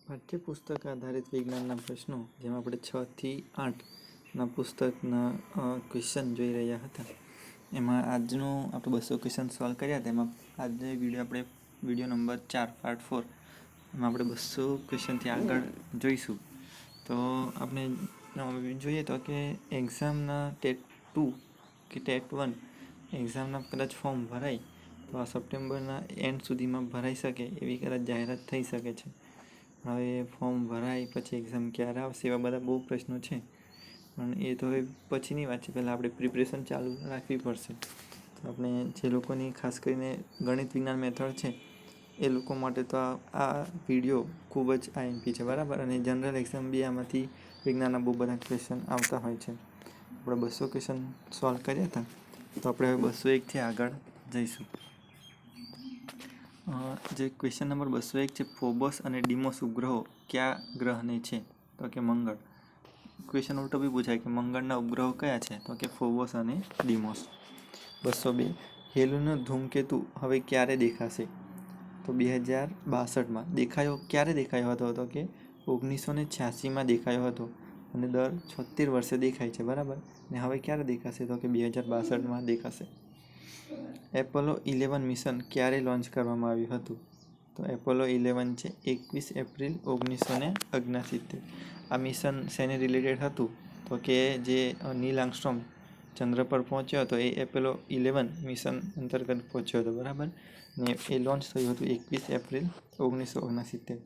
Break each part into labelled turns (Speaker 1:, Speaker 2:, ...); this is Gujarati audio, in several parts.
Speaker 1: પાઠ્યપુસ્તક આધારિત વિજ્ઞાનના પ્રશ્નો જેમાં આપણે 6 થી 8ના પુસ્તકના ક્વેશ્ચન જોઈ રહ્યા હતા. એમાં આજનું આપણે 200 ક્વેશ્ચન સોલ્વ કર્યા હતા. એમાં આજનો વિડીયો નંબર 4 પાર્ટ 4 એમાં આપણે 200 ક્વેશ્ચનથી આગળ જોઈશું. તો આપણે જોઈએ તો કે એક્ઝામના ટેટ 2 કે ટેટ 1 એક્ઝામના કદાચ ફોર્મ ભરાય તો આ સપ્ટેમ્બરના એન્ડ સુધીમાં ભરાઈ શકે એવી કદાચ જાહેરાત થઈ શકે છે. હવે ફોર્મ ભરાય પછી એક્ઝામ ક્યારે આવશે એવા બધા બહુ પ્રશ્નો છે, પણ એ તો હવે પછીની વાત છે. પહેલાં આપણે પ્રિપરેશન ચાલુ રાખવી પડશે. તો આપણે જે લોકોની ખાસ કરીને ગણિત વિજ્ઞાન મેથડ છે એ લોકો માટે તો આ વિડીયો ખૂબ જ આઈએમપી છે, બરાબર. અને જનરલ એક્ઝામ બી આમાંથી વિજ્ઞાનના બહુ બધા ક્વેશ્ચન આવતા હોય છે. આપણે 200 ક્વેશ્ચન સોલ્વ કર્યા હતા, તો આપણે હવે 201થી આગળ જઈશું. જે ક્વેશ્ચન નંબર 201 છે, ફોબોસ અને ડીમોસ ઉપગ્રહો કયા ગ્રહને છે? તો કે મંગળ. ક્વેશ્ચન ઉલટો બી પૂછાય કે મંગળના ઉપગ્રહો કયા છે? તો કે ફોબોસ અને ડીમોસ. 202 હેલીનો ધૂમકેતુ હવે ક્યારે દેખાશે? તો 2062માં. ક્યારે દેખાયો હતો? તો કે 1986માં દેખાયો હતો અને દર 76 વર્ષે દેખાય છે, બરાબર. ને હવે ક્યારે દેખાશે? તો કે 2062માં દેખાશે. એપોલો 11 મિશન ક્યારે લોન્ચ કરવામાં આવ્યું હતું? તો એપોલો 11 છે 21 એપ્રિલ 1969. આ મિશન શેને રિલેટેડ હતું? તો કે જે નીલ આર્મસ્ટ્રોંગ ચંદ્ર પર પહોંચ્યો હતો એ એપોલો 11 મિશન અંતર્ગત પહોંચ્યો હતો, બરાબર. ને એ લોન્ચ થયું હતું 21 એપ્રિલ 1969.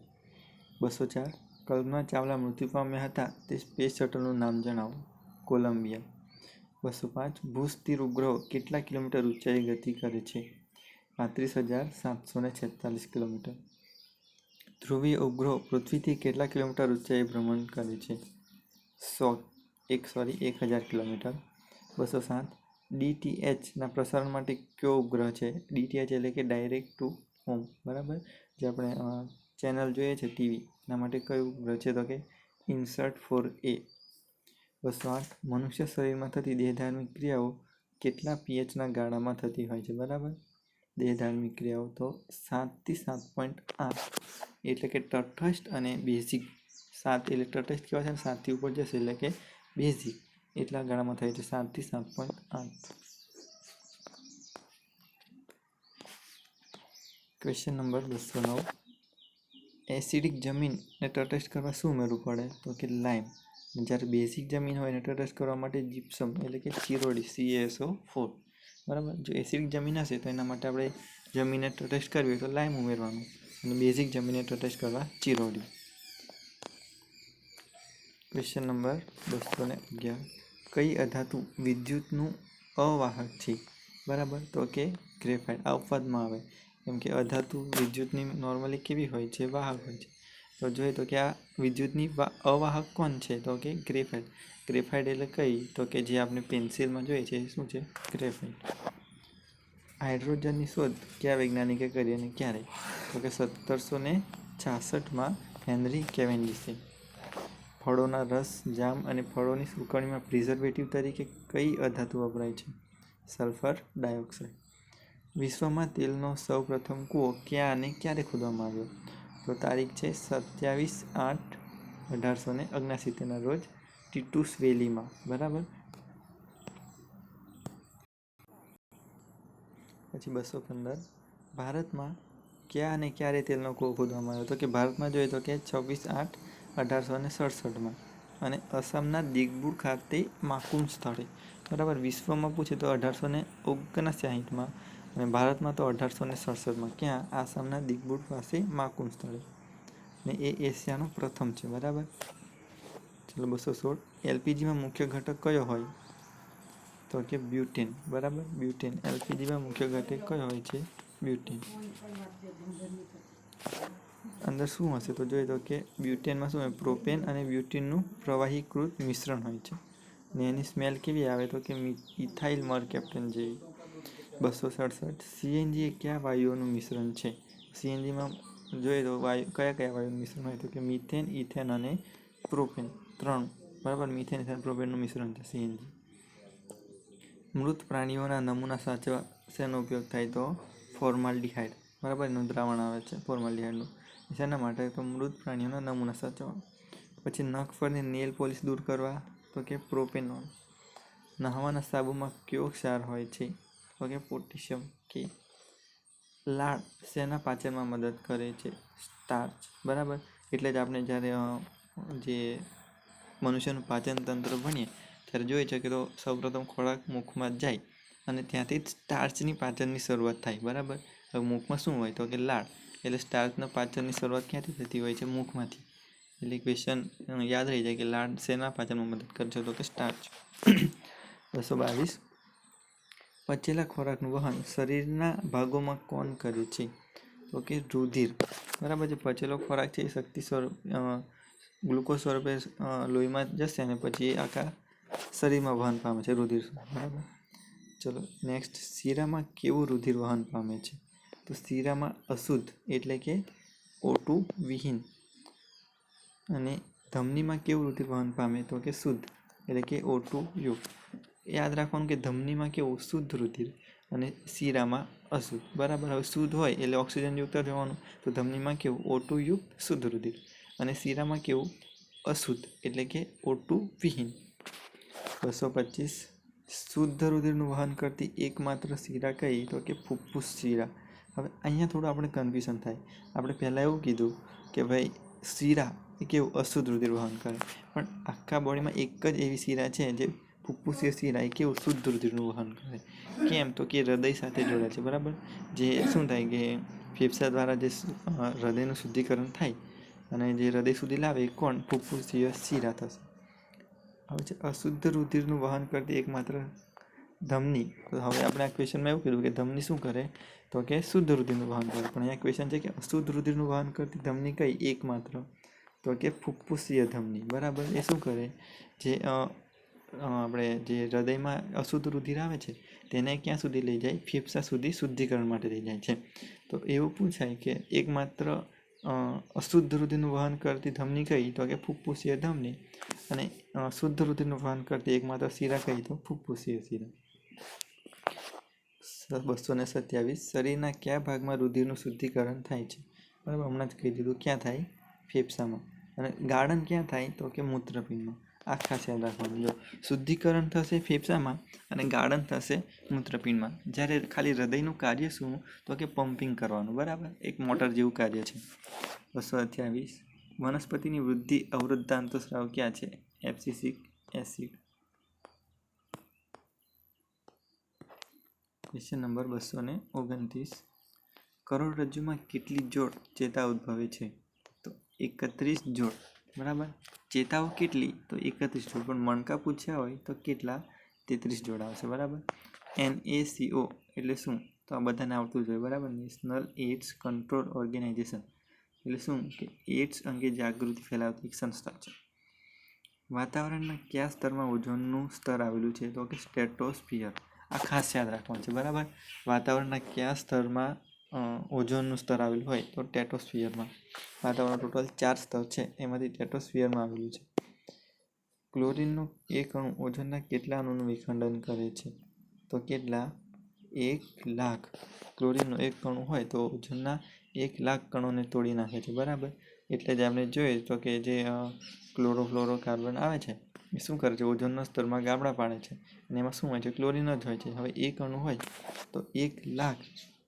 Speaker 1: 204 કલ્પના ચાવલા મૃત્યુ પામ્યા હતા તે સ્પેસ શટલનું નામ જણાવો. કોલંબિયા. 205 ભૂ-સ્થિર ઉપગ્રહો કેટલા કિલોમીટર ઊંચાઈએ ગતિ કરે છે? 35,746 કિલોમીટર. ધ્રુવીય ઉપગ્રહો પૃથ્વીથી કેટલા કિલોમીટર ઊંચાઈએ ભ્રમણ કરે છે? 1000 કિલોમીટર. 207 ડીટીએચના પ્રસારણ માટે કયો ઉપગ્રહ છે? ડીટીએચ એટલે કે ડાયરેક્ટ ટુ હોમ, બરાબર. જે આપણે ચેનલ જોઈએ છે ટીવી, એના માટે કયો ઉપગ્રહ છે? તો કે ઇન્સર્ટ 4A. 208 મનુષ્ય શરીરમાં થતી દેહધાર્મિક ક્રિયાઓ કેટલા પીએચના ગાળામાં થતી હોય છે? બરાબર. દેહધાર્મિક ક્રિયાઓ તો 7 થી 7.8 એટલે કે તટસ્થ અને બેઝિક. 7 એટલે તટસ્થ કેવા છે, 7 થી ઉપર જશે એટલે કે બેઝિક. એટલા ગાળામાં થાય છે, 7 થી 7.8. ક્વેશ્ચન નંબર 209 એસિડિક જમીનને તટસ્થ કરવા શું ઉમેરવું પડે? તો કે લાઇમ. જ્યારે બેઝિક જમીન હોય એને તટસ્થ કરવા માટે જીપ્સમ એટલે કે ચિરોડી CaSO4, બરાબર. જો એસિડિક જમીન હશે તો એના માટે આપણે જમીનને તટસ્થ કરવી હોય તો લાઇમ ઉમેરવાનું, અને બેઝિક જમીનને તટસ્થ કરવા ચિરોડી. ક્વેશ્ચન નંબર 211 કઈ અધાતુ વિદ્યુતનું અવાહક છે? બરાબર. તો કે ગ્રેફાઇટ. આ અપવાદમાં આવે કેમ કે અધાતુ વિદ્યુતની નોર્મલી કેવી હોય છે? વાહક હોય છે. તો જોઈએ તો કે આ વિદ્યુતની અવાહક કોણ છે? તો કે ગ્રેફાઇટ. ગ્રેફાઇટ એટલે કઈ? તો કે જે આપણે પેન્સિલમાં જોઈએ છે શું છે? ગ્રેફાઇટ. હાઇડ્રોજનની શોધ કયા વૈજ્ઞાનિકે કરી અને ક્યારે? તો કે 1766માં હેનરી કેવેન્ડિશે. ફળોના રસ, જામ અને ફળોની સુકવણીમાં પ્રિઝર્વેટિવ તરીકે કઈ અધાતુ વપરાય છે? Sulphur dioxide. વિશ્વમાં તેલનો સૌપ્રથમ કૂવો ક્યાં અને ક્યારે ખોદવામાં આવ્યો? તો તારીખ છે 27/8/1869ના રોજ ટીટુસ વેલીમાં, બરાબર. પછી 215 ભારતમાં ક્યાં અને ક્યારે તેલનો કૂવો ખોદવામાં આવ્યો? તો કે ભારતમાં જોઈએ તો કે 26/8/1867માં અને આસામના દિગબુર ખાતે માકુમ સ્થળે, બરાબર. વિશ્વમાં પૂછે તો 1859માં અને ભારતમાં તો 1867માં. ક્યાં? આસામના દિગબુર પાસે માકુમ સ્થળે. ને એ એશિયાનો પ્રથમ છે, બરાબર. ચલો 216 એલપીજીમાં મુખ્ય ઘટક કયો હોય? તો કે બ્યુટેન, બરાબર. બ્યુટેન. એલપીજીમાં મુખ્ય ઘટક કયો હોય છે? બ્યુટેન. અંદર શું હશે? તો જોઈએ તો કે બ્યુટેનમાં શું હોય? પ્રોપેન અને બ્યુટેનનું પ્રવાહીકૃત મિશ્રણ હોય છે. ને એની સ્મેલ કેવી આવે? તો કે ઇથાઇલ મરકેપ્ટન જેવી. 267 સીએનજી એ કયા વાયુઓનું મિશ્રણ છે? સીએનજીમાં જોઈએ તો કયા વાયુનું મિશ્રણ હોય? તો કે મિથેન, ઇથેન અને પ્રોપેન. 3, બરાબર. મિથેન, ઇથેન, પ્રોપેનનું મિશ્રણ છે સીએનજી. મૃત પ્રાણીઓના નમૂના સાચવવા શેનો ઉપયોગ થાય? તો ફોર્માલ્ડિહાઇડ, બરાબર. એનું દ્રાવણ આવે છે ફોર્માલ્ડિહાઇડનું. શેના માટે? તો મૃત પ્રાણીઓના નમૂના સાચવવા. પછી નખ પરની નેલ પોલિશ દૂર કરવા, તો કે પ્રોપેનોલ. નહાવાના સાબુમાં કયો ક્ષાર હોય છે? તો કે પોટેશિયમ કે. લાળ શેના પાચનમાં મદદ કરે છે? સ્ટાર્ચ. બરાબર. એટલે જ આપણે જ્યારે જે મનુષ્યનું પાચન તંત્ર ભણીએ ત્યારે જોઈએ છે કે તો સૌપ્રથમ ખોરાક મુખમાં જાય અને ત્યાંથી જ સ્ટાર્ચની પાચનની શરૂઆત થાય. બરાબર. હવે મુખમાં શું હોય? તો કે લાળ. એટલે સ્ટાર્ચના પાચનની શરૂઆત ક્યાંથી થતી હોય છે? મુખમાંથી. એટલે ક્વેશ્ચન યાદ રહી જાય કે લાળ શેના પાચનમાં મદદ કરે છે? તો કે સ્ટાર્ચ. 222. પચેલા ખોરાકનું વહન શરીરના ભાગોમાં કોણ કરે છે? તો કે રુધિર. બરાબર છે. પચેલો ખોરાક છે એ શક્તિ સ્વરૂપ ગ્લુકોઝ સ્વરૂપે લોહીમાં જશે અને પછી એ આખા શરીરમાં વહન પામે છે રુધિર. બરાબર. ચલો નેક્સ્ટ. શીરામાં કેવું રુધિર વહન પામે છે? તો શીરામાં અશુદ્ધ એટલે કે O2 વિહીન. અને ધમનીમાં કેવું રુધિર વહન પામે? તો કે શુદ્ધ એટલે કે O2 યુક્ત. યાદ રાખવાનું કે ધમનીમાં કેવું? શુદ્ધ રુધિર અને શીરામાં અશુદ્ધ. બરાબર. હવે શુદ્ધ હોય એટલે ઓક્સિજન યુક્ત રહેવાનું. તો ધમનીમાં કેવું? O2 યુક્ત શુદ્ધ રુધિર અને શીરામાં કેવું? અશુદ્ધ એટલે કે O2 વિહીન. 225. શુદ્ધ રુધિરનું વહન કરતી એકમાત્ર શિરા કઈ? તો કે ફુફ્ફુસ શિરા. હવે અહીંયા થોડું આપણે કન્ફ્યુઝન થાય. આપણે પહેલાં એવું કીધું કે ભાઈ શિરા એ કેવું? અશુદ્ધ રુધિર વહન કરે, પણ આખા બોડીમાં એક જ એવી શિરા છે જે ફુફ્ફુસીય શિરા એ કેવું? શુદ્ધ રુધિરનું વહન કરે. કેમ? તો કે હૃદય સાથે જોડાય છે. બરાબર. જે શું થાય કે ફેફસા દ્વારા જે હૃદયનું શુદ્ધિકરણ થાય અને જે હૃદય સુધી લાવે એ કોણ? ફુફ્ફુસીય શિરા થશે. હવે છે અશુદ્ધ રુધિરનું વહન કરતી એકમાત્ર ધમની. તો હવે આપણે આ ક્વેશ્ચનમાં એવું કીધું કે ધમની શું કરે? તો કે શુદ્ધ રુધિરનું વહન કરે. પણ અહીંયા ક્વેશ્ચન છે કે અશુદ્ધ રુધિરનું વહન કરતી ધમની કઈ? એકમાત્ર. તો કે ફુફ્ફુસીય ધમની. બરાબર. એ શું કરે? જે આપણે જે હૃદયમાં અશુદ્ધ રુધિર આવે છે તેને ક્યાં સુધી લઈ જાય? ફેફસા સુધી શુદ્ધિકરણ માટે લઈ જાય છે. તો એવું પૂછાય કે એકમાત્ર અશુદ્ધ રુધિરનું વહન કરતી ધમની કઈ? તો કે ફુફ્ફુસીય ધમની. અને શુદ્ધ રુધિરનું વહન કરતી એકમાત્ર શિરા કઈ? તો ફુફ્ફુસીય શિરા. 227. શરીરના કયા ભાગમાં રુધિરનું શુદ્ધિકરણ થાય છે? બરાબર. હમણાં જ કહી દીધું ક્યાં થાય? ફેફસામાં. અને ગાળણ ક્યાં થાય? તો કે મૂત્રપિંડમાં. આ ખાસ યાદ રાખવાનું. જો શુદ્ધિકરણ થશે ફેફસામાં અને ગાળણ થશે મૂત્રપિંડમાં. જ્યારે ખાલી હૃદયનું કાર્ય શું? તો કે પમ્પિંગ કરવાનું. બરાબર. એક મોટર જેવું કાર્ય છે. 228. વનસ્પતિની વૃદ્ધિ અવરોધતા અંતઃસ્રાવ ક્યાં છે? એબ્સિસિક એસિડ. Question number 229. કરોડરજ્જુમાં કેટલી જોડ ચેતા ઉદ્ભવે છે? તો 31 જોડ. બરાબર. ચેતાઓ કેટલી? તો 31 જોડ. પણ મણકા પૂછ્યા હોય તો કેટલા? 33 જોડ આવશે. બરાબર. NACO એટલે શું? તો આ બધાને આવતું જ હોય. બરાબર. નેશનલ એઇડ્સ કંટ્રોલ ઓર્ગેનાઇઝેશન એટલે શું? કે એઇડ્સ અંગે જાગૃતિ ફેલાવતી એક સંસ્થા છે. વાતાવરણના કયા સ્તરમાં ઓઝોનનું સ્તર આવેલું છે? તો કે સ્ટ્રેટોસ્ફિયર. આ ખાસ યાદ રાખવાનું છે. બરાબર. વાતાવરણના કયા સ્તરમાં ઓઝોનનું સ્તર આવેલું હોય? તો સ્ટ્રેટોસ્ફિયરમાં. વાતાવરણના ટોટલ 4 સ્તર છે એમાંથી સ્ટ્રેટોસ્ફિયરમાં આવેલું છે. ક્લોરીનનો એક અણુ ઓઝોનના કેટલા અણુનું વિખંડન કરે છે? તો કેટલા? 1,00,000. ક્લોરીનનો એક અણુ હોય તો ઓઝોનના 1,00,000 કણોને તોડી નાખે છે. બરાબર. એટલે જ આપણે જોઈએ તો કે જે ક્લોરોફ્લોરોકાર્બન આવે છે એ શું કરે છે? ઓઝોનના સ્તરમાં ગાબડા પાડે છે અને એમાં શું હોય છે? ક્લોરીન જ હોય છે. હવે એક અણુ હોય તો 1,00,000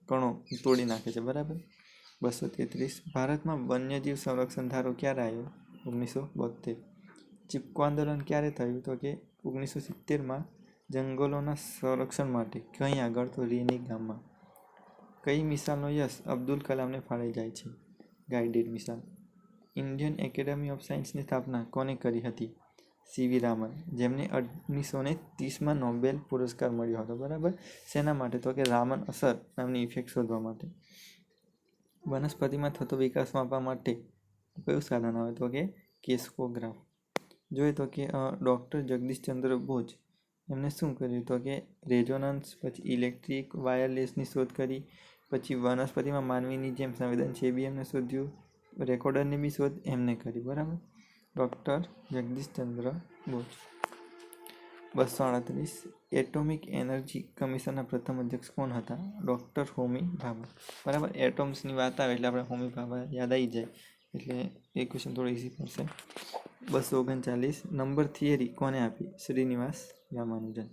Speaker 1: કણો તોડી નાખે છે. બરાબર. 233. ભારતમાં વન્યજીવ સંરક્ષણ ધારો ક્યારે આવ્યો? 1972. ચીપકો આંદોલન ક્યારે થયું? તો કે 1970માં. જંગલોના સંરક્ષણ માટે કઈ આગળ? તો રેની ગામમાં. કઈ મિસાઇલનો યશ અબ્દુલ કલામને ફાળે જાય છે? Guided missile. Indian academy of સાયન્સની સ્થાપના કોને કરી હતી? CV રામન, જેમને 1930માં નોબેલ પુરસ્કાર મળ્યો હતો. બરાબર. શેના માટે? તો કે રામન અસર નામની ઇફેક્ટ શોધવા માટે. વનસ્પતિમાં થતો વિકાસ માપવા માટે કયું સાધન આવે? તો કે કેસ્કોગ્રાફ. જોઈએ તો કે ડૉક્ટર જગદીશચંદ્ર બોઝ એમને શું કર્યું? તો કે રેઝોનન્સ, પછી ઇલેક્ટ્રિક વાયરલેસની શોધ કરી, પછી વનસ્પતિમાં માનવીની જેમ સંવેદન છે એ બી એમને શોધ્યું, રેકોર્ડરની બી શોધ એમને કરી. બરાબર. Doctor Jagadishchandra Bose. 238 atomic energy કમિશનના પ્રથમ અધ્યક્ષ કોણ હતા? ડૉક્ટર હોમી ભાભા. બરાબર, એટમ્સની વાત આવે એટલે આપણે હોમી ભાભા યાદ આવી જાય, એટલે એ ક્વેશ્ચન થોડો ઇઝી પડશે. 239 નંબર થિયરી કોને આપી? શ્રીનિવાસ રામાનુજન.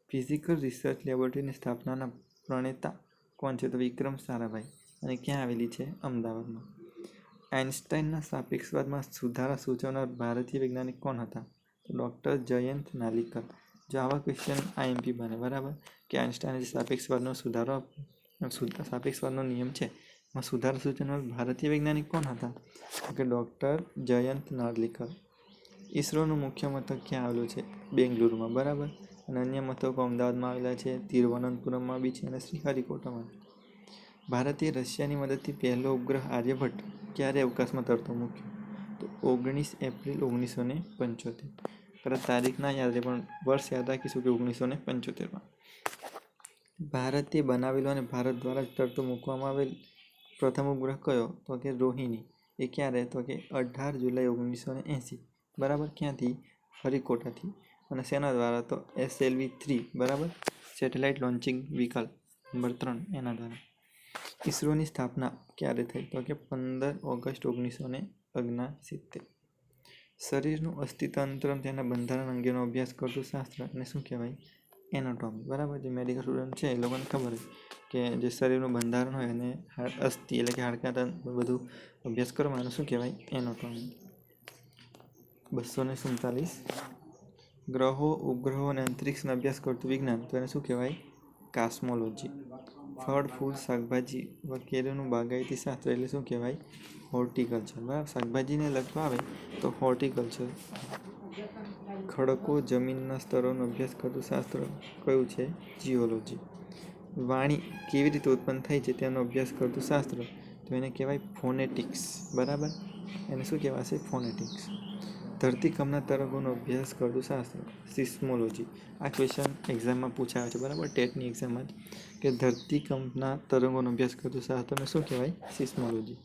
Speaker 1: ફિઝિકલ રિસર્ચ લેબોરેટરીની સ્થાપનાના પ્રણેતા કોણ છે? તો વિક્રમ સારાભાઈ. અને ક્યાં આવેલી છે? અમદાવાદમાં. આઇન્સ્ટાઈનના સાપેક્ષવાદમાં સુધારા સૂચવનાર ભારતીય વૈજ્ઞાનિક કોણ હતા? તો ડૉક્ટર જયંત નાલીકર. જો આવા ક્વેશ્ચન આઈએમપી બને, બરાબર, કે આઇન્સ્ટાઈને સાપેક્ષવાદનો નિયમ છે એમાં સુધારો સૂચવનાર ભારતીય વૈજ્ઞાનિક કોણ હતા? તો કે ડૉક્ટર જયંત નાર્લિકર. ઈસરોનું મુખ્ય મથક ક્યાં આવેલું છે? બેંગલુરુમાં. બરાબર, અને અન્ય મથકો અમદાવાદમાં આવેલા છે, તિરુવનંતપુરમમાં બી છે અને શ્રીહરિકોટામાં. ભારતે રશિયાની મદદથી પહેલો ઉપગ્રહ આર્યભટ્ટ ક્યારે અવકાશમાં તરતો મૂક્યો? તો 19 એપ્રિલ 1975. કદાચ તારીખ ના યાદ રહે પણ વર્ષ યાદ રાખીશું કે 1975માં. ભારતે બનાવેલો અને ભારત દ્વારા જ તરતો મૂકવામાં આવેલ પ્રથમ ઉપગ્રહ કયો? તો કે રોહિણી. એ ક્યારે? તો કે 18 જુલાઈ 1980. બરાબર, ક્યાંથી? હરિકોટાથી. અને શેના દ્વારા? તો SLV-3. બરાબર, સેટેલાઇટ લોન્ચિંગ વ્હીકલ નંબર 3 એના દ્વારા. ઈસરોની સ્થાપના ક્યારે થઈ? તો કે 15 ઓગસ્ટ 1969. શરીરનું અસ્થિતંત્ર તેના બંધારણ અંગેનો અભ્યાસ કરતું શાસ્ત્ર અને શું કહેવાય? એનાટોમી. બરાબર, જે મેડિકલ સ્ટુડન્ટ છે એ લોકોને ખબર છે કે જે શરીરનું બંધારણ હોય અને અસ્થિ એટલે કે હાડકાં બધું અભ્યાસ કરવામાં શું કહેવાય? એનાટોમી. 247 ગ્રહો, ઉપગ્રહો અને અંતરિક્ષનો અભ્યાસ કરતું વિજ્ઞાન તો એને શું કહેવાય? કાસ્મોલોજી. ફળ, ફૂલ, શાકભાજી વગેરેનું બાગાયતી શાસ્ત્ર એટલે શું કહેવાય? હોર્ટિકલ્ચર. બરાબર, શાકભાજીને લગતું આવે તો હોર્ટિકલ્ચર. ખડકો, જમીનના સ્તરોનો અભ્યાસ કરતું શાસ્ત્ર કયું છે? જીઓલોજી. વાણી કેવી રીતે ઉત્પન્ન થાય છે તેનો અભ્યાસ કરતું શાસ્ત્ર તો એને કહેવાય ફોનેટિક્સ. બરાબર, એને શું કહેવાશે? ફોનેટિક્સ. ધરતીકંપના તરંગોનો અભ્યાસ કરતું શાસ્ત્ર સિસ્મોલોજી. આ ક્વેશ્ચન એક્ઝામમાં પૂછાયો છે, બરાબર, ટેટની એક્ઝામમાં કે ધરતીકંપના તરંગોનો અભ્યાસ કરતું શાસ્ત્રને શું કહેવાય? સિસ્મોલોજી.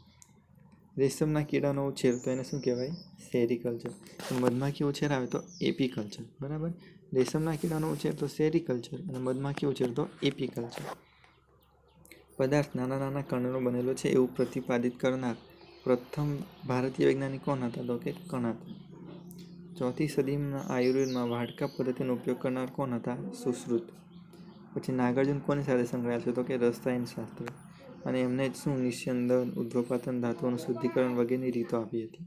Speaker 1: રેશમના કીડાનો ઉછેર તો એને શું કહેવાય? સેરીકલ્ચર. મધમાખી ઉછેર આવે તો એપીકલ્ચર. બરાબર, રેશમના કીડાનો ઉછેર તો સેરીકલ્ચર અને મધમાખી ઉછેર તો એપીકલ્ચર. પદાર્થ નાના નાના કણનો બનેલો છે એવું પ્રતિપાદિત કરનાર પ્રથમ ભારતીય વૈજ્ઞાનિક કોણ હતા? તો કે કણાદ. 4મી સદીમાં આયુર્વેદમાં વાડકા પદ્ધતિનો ઉપયોગ કરનાર કોણ હતા? સુશ્રુત. પછી નાગાર્જુન કોની સાથે સંકળાયેલ છે? તો કે રસાયણશાસ્ત્ર. અને એમને જ શું નિસ્યંદન, ઉદ્ધવપાતન, ધાતુઓનું શુદ્ધિકરણ વગેરેની રીતો આપી હતી.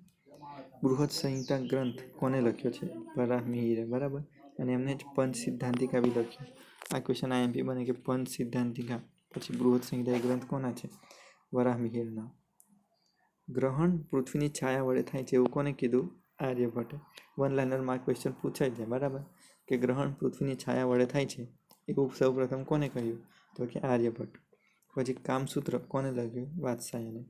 Speaker 1: બૃહદ સંહિતા ગ્રંથ કોને લખ્યો છે? વરાહમિહિરે. બરાબર, અને એમને જ પંચ સિદ્ધાંતિકા બી લખ્યો. આ ક્વેશ્ચન આઈએમપી બને કે પંચ સિદ્ધાંતિકા પછી બૃહદ સંહિતા એ ગ્રંથ કોના છે? વરાહમિહિરના. ગ્રહણ પૃથ્વીની છાયા વડે થાય છે એવું કોને કીધું? આર્યભટ્ટે. વન લાઇનરમાં આ ક્વેશ્ચન પૂછાઈ જાય, બરાબર, કે ગ્રહણ પૃથ્વીની છાયા વડે થાય છે એવું સૌ પ્રથમ કોને કહ્યું? તો કે આર્યભટ્ટ. પછી કામસૂત્ર કોને લખ્યું? વાત્સ્યાયને.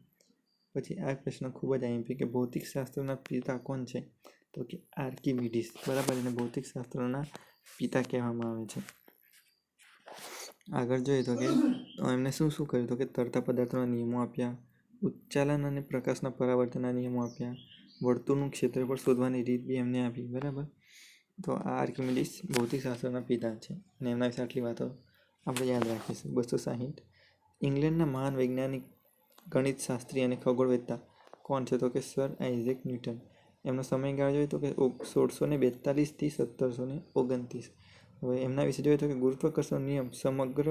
Speaker 1: પછી આ પ્રશ્ન ખૂબ જ આઈએમપી કે ભૌતિકશાસ્ત્રના પિતા કોણ છે? તો કે આર્કિમિડીઝ. બરાબર, એને ભૌતિકશાસ્ત્રના પિતા કહેવામાં આવે છે. આગળ જોઈએ તો કે એમને શું શું કર્યું? તો કે તરતા પદાર્થોના નિયમો આપ્યા, ઉચ્ચાલન અને પ્રકાશના પરાવર્તનના નિયમો આપ્યા, વર્તુળનું ક્ષેત્રફળ શોધવાની રીત બી એમને આપી. બરાબર, તો આ આર્કિમિડીઝ ભૌતિકશાસ્ત્રના પિતા છે અને એમના વિશે આટલી વાતો આપણે યાદ રાખીશું. 260 ઇંગ્લેન્ડના મહાન વૈજ્ઞાનિક, ગણિતશાસ્ત્રી અને ખગોળવેત્તા કોણ છે? તો કે સર આઇઝેક ન્યૂટન. એમનો સમયગાળો જોઈએ તો કે 1642 થી 1729. હવે એમના વિશે જોઈએ તો કે ગુરુત્વાકર્ષણનો નિયમ સમગ્ર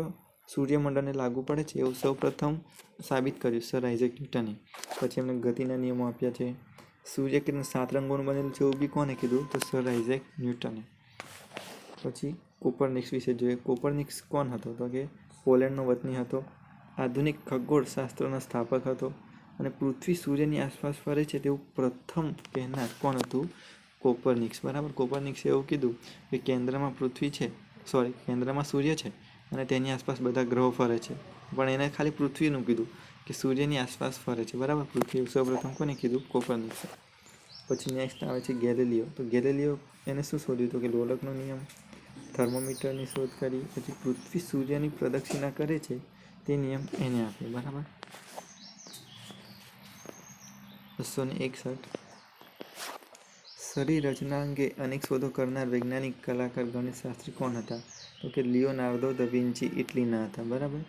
Speaker 1: સૂર્યમંડળને લાગુ પડે છે એવું સૌ પ્રથમ સાબિત કર્યું સર આઇઝેક ન્યૂટને. પછી એમને ગતિના નિયમો આપ્યા છે. સૂર્યકિરણ 7 રંગોનું બનેલું છે એવું બી કોને કીધું? તો સર આઇઝેક ન્યૂટને. પછી કોપરનિક્સ વિશે જોઈએ. કોપરનિક્સ કોણ હતો? તો કે પોલેન્ડનો વતની હતો. આધુનિક ખગોળશાસ્ત્રના સ્થાપક હતો અને પૃથ્વી સૂર્યની આસપાસ ફરે છે તેવું પ્રથમ કહેનાર કોણ હતું? કોપરનિક્સ. બરાબર, કોપરનિક્સે એવું કીધું કે કેન્દ્રમાં સૂર્ય છે અને તેની આસપાસ બધા ગ્રહો ફરે છે, પણ એને ખાલી પૃથ્વીનું કીધું કે સૂર્યની આસપાસ ફરે છે. બરાબર, પૃથ્વી સૌપ્રથમ કોને કીધું? કોપરનિક્સે. પછી નેક્સ્ટ આવે છે ગેલિલિયો. તો ગેલિલિયો એને શું શોધ્યું? તો કે લોલકનો નિયમ, થર્મોમીટરની શોધ કરી. પછી પૃથ્વી સૂર્યની પ્રદક્ષિણા કરે છે તે નિયમ એને આપ્યો. બરાબર. 261 શરીર રચના અંગે અનેક શોધો કરનાર વૈજ્ઞાનિક કલાકાર ગણિતશાસ્ત્રી કોણ હતા? તો કે લિયોનાર્દો દ વિન્ચી ઇટલીના હતા. બરાબર.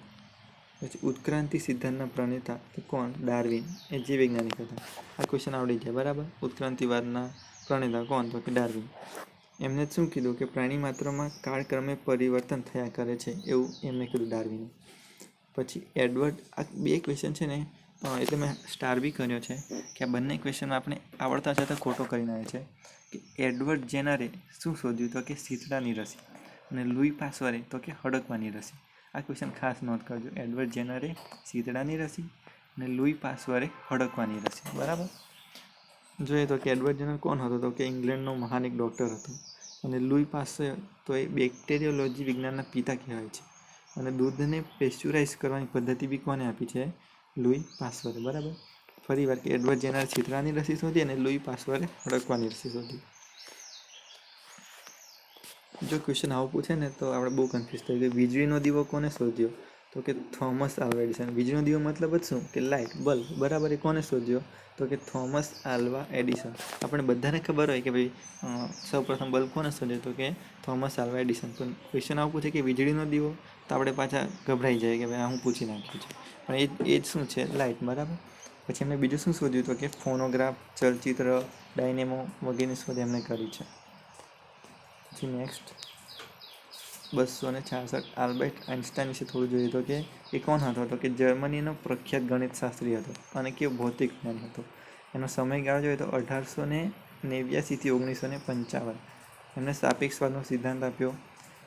Speaker 1: પછી ઉત્ક્રાંતિ સિદ્ધાંતના પ્રણેતા તો કોણ? ડાર્વિન, એ જે વૈજ્ઞાનિક હતા. આ ક્વેશ્ચન આવડી જાય. બરાબર. ઉત્ક્રાંતિવાદના પ્રણેતા કોણ? તો કે ડાર્વિન. એમને શું કીધું કે પ્રાણી માત્રમાં કાળક્રમે પરિવર્તન થયા કરે છે, એવું એમને કીધું ડાર્વિને. પછી એડવર્ડ, આ બે ક્વેશ્ચન છે ને, એટલે મેં સ્ટાર બી કર્યો છે કે આ બંને ક્વેશ્ચન આપણે આવડતા છતાં ખોટો કરીને આવે છે. કે એડવર્ડ જેનરે શું શોધ્યું? તો કે શીતળાની રસી. અને લુઈ પાસ્વરે તો કે હડકવાની રસી. આ ક્વેશ્ચન ખાસ નોંધ કરજો. એડવર્ડ જેનરે શીતળાની રસી અને લુઈ પાસ્વરે હડકવાની રસી. બરાબર. જોઈએ તો કે એડવર્ડ જેનર કોણ હતો? તો કે ઇંગ્લેન્ડનો મહાન એક ડૉક્ટર હતો. અને લુઈ પાસ્વર તો એ બેક્ટેરિયોલોજી વિજ્ઞાનના પિતા કહેવાય છે. અને દૂધને પેસ્ચ્યુરાઇઝ કરવાની પદ્ધતિ બી કોને આપી છે? લુઈ પાસ્વરે. બરાબર. ફરી વાર કે એડવર્ડ જેનરે શીતળાની રસી શોધી અને લુઈ પાસ્વરે હડકવાની રસી શોધી. જો ક્વેશ્ચન આવું પૂછે ને તો આપણે બહુ કન્ફ્યુઝ થઈ ગયું. વીજળીનો દીવો કોને શોધ્યો? તો કે થોમસ આલ્વા એડિસન. વીજળીનો દીવો મતલબ જ શું? કે લાઇટ, બલ્બ. બરાબર. એ કોને શોધ્યો? તો કે થોમસ આલ્વા એડિસન. આપણે બધાને ખબર હોય કે ભાઈ સૌ પ્રથમ બલ્બ કોને શોધ્યો? તો કે થોમસ આલ્વા એડિસન. પણ ક્વેશ્ચન આવું પૂછે કે વીજળીનો દીવો, તો આપણે પાછા ગભરાઈ જાય કે ભાઈ આ હું પૂછી નાખ્યું છે. પણ એ જ શું છે? લાઇટ. બરાબર. પછી એમને બીજું શું શોધ્યું? તો કે ફોનોગ્રાફ, ચલચિત્ર, ડાયનેમો વગેરેની શોધ એમને કરી છે. પછી નેક્સ્ટ 266 આલ્બર્ટ આઇન્સ્ટાઈન વિશે થોડું જોઈએ તો કે એ કોણ હતો? તો કે જર્મનીનો પ્રખ્યાત ગણિતશાસ્ત્રી હતો અને કે ભૌતિક વિજ્ઞાની હતો. એનો સમયગાળો જોઈએ તો 1889 થી 1955. એમને સાપેક્ષવાદનો સિદ્ધાંત આપ્યો.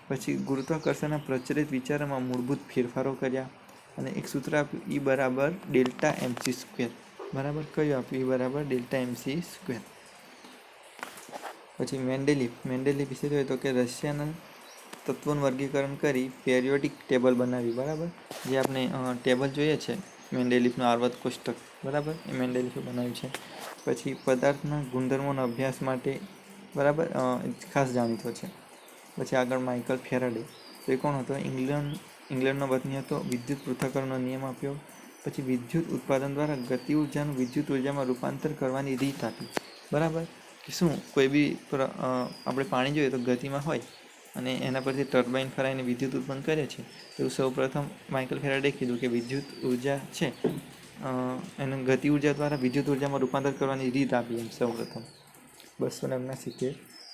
Speaker 1: પછી ગુરુત્વાકર્ષણના પ્રચલિત વિચારોમાં મૂળભૂત ફેરફારો કર્યા અને એક સૂત્ર આપ્યું, E બરાબર ડેલ્ટા MC સ્ક્વેર. બરાબર. કયું આપ્યું? E બરાબર ડેલ્ટા MC સ્ક્વેર. પછી મેન્ડેલીફ વિશે જોઈએ તો કે રશિયાના તત્વોનું વર્ગીકરણ કરી પેરિયોડિક ટેબલ બનાવી. બરાબર. જે આપણે ટેબલ જોઈએ છે મેન્ડેલીફનું આર્વર્ત કોષ્ટક. બરાબર. એ મેન્ડેલીફે બનાવ્યું છે. પછી પદાર્થના ગુણધર્મોના અભ્યાસ માટે બરાબર ખાસ જાણીતો છે. પછી આગળ માઇકલ ફેરાડે. તો એ કોણ હતો? ઇંગ્લેન્ડનો વતની હતો. વિદ્યુત પૃથ્થકરણનો નિયમ આપ્યો. પછી વિદ્યુત ઉત્પાદન દ્વારા ગતિ ઉર્જાનું વિદ્યુત ઉર્જામાં રૂપાંતર કરવાની રીત આપી. બરાબર. કે શું કોઈ બી આપણે પાણી જોઈએ તો ગતિમાં હોય અને એના પરથી ટર્બાઇન ફરાઈને વિદ્યુત ઉત્પન્ન કરે છે. એવું સૌ પ્રથમ માઇકલ ફેરાડે કીધું કે વિદ્યુત ઉર્જા છે એને ગતિ ઉર્જા દ્વારા વિદ્યુત ઉર્જામાં રૂપાંતર કરવાની રીત આપી એમ સૌ પ્રથમ. 279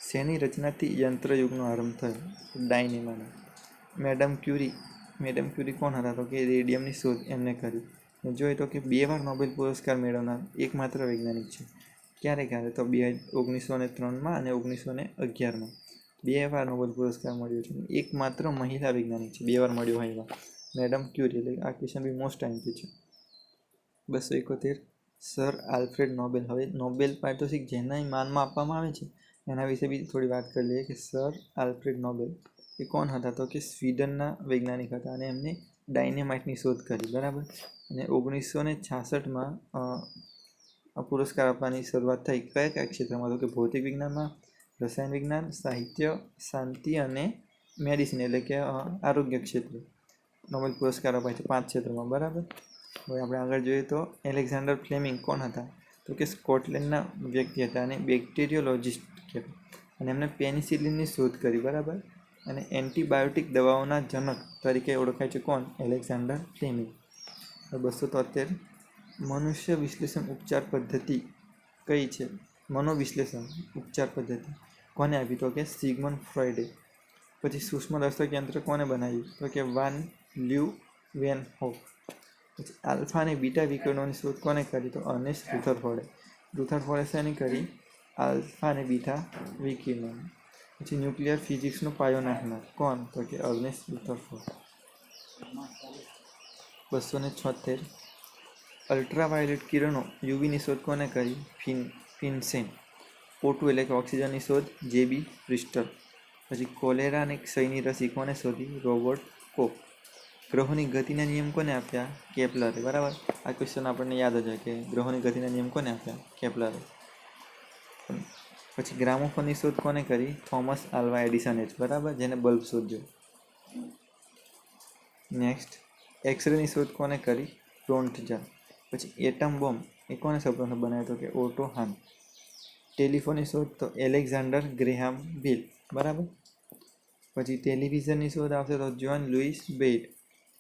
Speaker 1: શેની રચનાથી યંત્રયુગનો આરંભ થયો? ડાયનેમાનો. મેડમ ક્યુરી કોણ હતા? તો કે રેડિયમની શોધ એમને કરી. જોઈએ તો કે 2 વાર નોબેલ પુરસ્કાર મેળવનાર એકમાત્ર વૈજ્ઞાનિક છે. ક્યારે? તો 1903માં અને 1911માં 2 વાર નોબેલ પુરસ્કાર મળ્યો છે. એકમાત્ર મહિલા વૈજ્ઞાનિક છે 2 વાર મળ્યો હોય એવા. મેડમ ક્યુરી. એટલે આ ક્વેશ્ચન બી મોસ્ટ આઈમ્પી છે. 271 સર આલ્ફ્રેડ નોબેલ. હવે નોબેલ પારિતોષિક જેના માનમાં આપવામાં આવે છે એના વિશે બી થોડી વાત કરી લઈએ કે સર આલ્ફ્રેડ નોબેલ એ કોણ હતા? તો કે સ્વીડનના વૈજ્ઞાનિક હતા અને એમને ડાયનેમાઇટની શોધ કરી. બરાબર. અને 1966માં પુરસ્કાર આપવાની શરૂઆત થઈ. કયા ક્ષેત્રમાં? તો કે ભૌતિક વિજ્ઞાનમાં, રસાયણ વિજ્ઞાન, સાહિત્ય, શાંતિ અને મેડિસિન એટલે કે આરોગ્ય ક્ષેત્રે નોબેલ પુરસ્કાર અપાય છે 5 ક્ષેત્રમાં. બરાબર. હવે આપણે આગળ જોઈએ તો એલેક્ઝાન્ડર ફ્લેમિંગ કોણ હતા? તો કે સ્કોટલેન્ડના વ્યક્તિ હતા અને બેક્ટેરિયોલોજિસ્ટ કહેવાય. અને એમને પેનિસિલિનની શોધ કરી. બરાબર. અને એન્ટીબાયોટિક દવાઓના જનક તરીકે ઓળખાય છે. કોણ? Alexander Fleming. 273 મનુષ્ય વિશ્લેષણ ઉપચાર પદ્ધતિ કઈ છે? મનોવિશ્લેષણ ઉપચાર પદ્ધતિ કોને આપી? તો કે સિગમન્ડ ફ્રોઈડે. પછી સૂક્ષ્મદર્શક યંત્ર કોને બનાવ્યું? તો કે વાન લ્યુવેનહોફ. પછી આલ્ફા અને બીટા વિકિરણોની શોધ કોને કરી? તો અર્નેસ્ટ રુથરફોર્ડે શેની કરી? આલ્ફા અને બીટા વિકિરણો. પછી ન્યુક્લિયર ફિઝિક્સનો પાયો નાખનાર કોણ? તો કે અર્નેસ્ટ રુથરફોર્ડ. 276 અલ્ટ્રાવાયોલેટ કિરણો યુવીની શોધ કોને કરી? ફિન્સેન. O2 એટલે કે ઓક્સિજનની શોધ JB બ્રિસ્ટલ. પછી કોલેરા અને ક્ષયની રસી કોને શોધી? રોબર્ટ કોક. ગ્રહોની ગતિના નિયમ કોને આપ્યા? કેપ્લરે. બરાબર. આ ક્વેશ્ચન આપણને યાદ જ હોય કે ગ્રહોની ગતિના નિયમ કોને આપ્યા? કેપ્લરે. પછી ગ્રામોફોનની શોધ કોને કરી? થોમસ આલ્વા એડિસને જ. બરાબર. જેને બલ્બ શોધ્યો. નેક્સ્ટ એક્સરેની શોધ કોને કરી? રોન્ટજન. પછી એટમ બોમ્બ એ કોને સૌપ્રથમ બનાવ્યો? તો કે ઓટો હાન. ટેલિફોનની શોધ તો એલેક્ઝાન્ડર ગ્રેહામ બેલ, બરાબર. પછી ટેલિવિઝનની શોધ આવશે તો જ્હોન લુઈસ બેટ.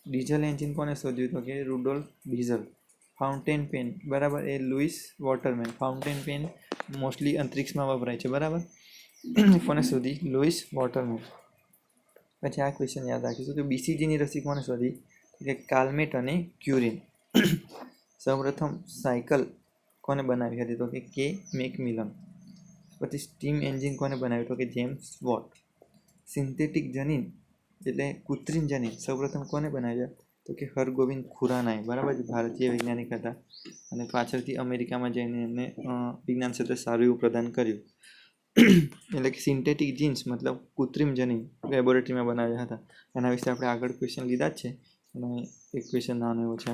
Speaker 1: ડીઝલ એન્જિન કોને શોધ્યું તો કે રુડોલ્ફ ડીઝલ. ફાઉન્ટેન પેન, બરાબર, એ લુઈસ વોટરમેન. ફાઉન્ટેન પેન મોસ્ટલી અંતરિક્ષમાં વપરાય છે, બરાબર. કોને શોધી? લુઈસ વોટરમેન. પછી આ ક્વેશ્ચન યાદ રાખીશું કે બીસીજીની રસી કોને શોધી? કે કાલ્મેટ અને ક્યુરિન. સૌપ્રથમ સાયકલ કોને બનાવી હતી તો કે મેકમિલન. પછી સ્ટીમ એન્જિન કોને બનાવ્યું તો કે જેમ્સ વોટ. સિન્થેટિક જનીન એટલે કૃત્રિમ જનીન સૌપ્રથમ કોને બનાવ્યા તો કે હરગોવિંદ ખુરાનાએ, બરાબર, ભારતીય વૈજ્ઞાનિક હતા અને પાછળથી અમેરિકામાં જઈને એમને વિજ્ઞાન ક્ષેત્રે સારું એવું પ્રદાન કર્યું. એટલે કે સિન્થેટિક જીન્સ મતલબ કૃત્રિમ જનીન લેબોરેટરીમાં બનાવ્યા હતા. એના વિશે આપણે આગળ ક્વેશ્ચન લીધા જ છે અને એક ક્વેશ્ચન નાનો એવો છે.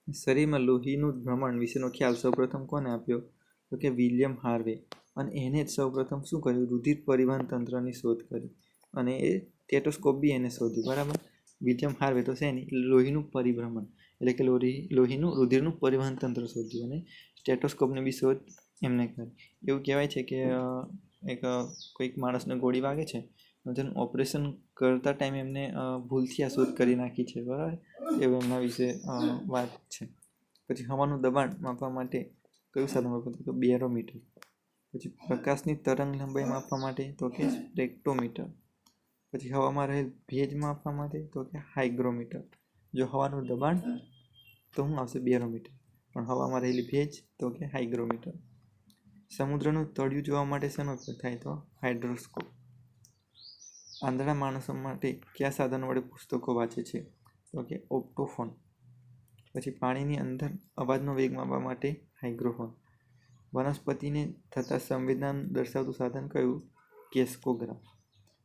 Speaker 1: શરીરમાં લોહીનું ભ્રમણ વિશેનો ખ્યાલ સૌપ્રથમ કોને આપ્યો તો કે વિલિયમ હાર્વે. અને એને જ સૌપ્રથમ શું કર્યું? રુધિર પરિવહન તંત્રની શોધ કરી અને એ સ્ટેટોસ્કોપ બી એને શોધ્યું, બરાબર. વિલિયમ હાર્વે તો છે નહીં, લોહીનું પરિભ્રમણ એટલે કે લોહીનું રુધિરનું પરિવહન તંત્ર શોધ્યું અને સ્ટેટોસ્કોપની બી શોધ એમને કરી. એવું કહેવાય છે કે એક કોઈક માણસને ગોળી વાગે છે તેનું ઓપરેશન કરતા ટાઈમે એમને ભૂલથી આ શોધ કરી નાખી છે, બરાબર. એવું એમના વિશે વાત છે. પછી હવાનું દબાણ માપવા માટે કયું સાધન વપરાતું તો બેરોમીટર. પછી પ્રકાશની તરંગ લંબાઈ માપવા માટે તો કે સ્પેક્ટ્રોમીટર. પછી હવામાં રહેલ ભેજ માપવા માટે તો કે હાઇગ્રોમીટર. જો હવાનું દબાણ તો શું આવશે? બેરોમીટર. પણ હવામાં રહેલી ભેજ તો કે હાઇગ્રોમીટર. સમુદ્રનું તળિયું જોવા માટે શેનો ઉપયોગ થાય તો હાઇડ્રોસ્કોપ. આંધળા માણસો માટે કયા સાધનો વડે પુસ્તકો વાંચે છે તો કે ઓપ્ટોફોન. પછી પાણીની અંદર અવાજનો વેગ માપવા માટે હાઇગ્રોફોન. વનસ્પતિને થતા સંવેદના દર્શાવતું સાધન કયું? કેસ્કોગ્રાફ.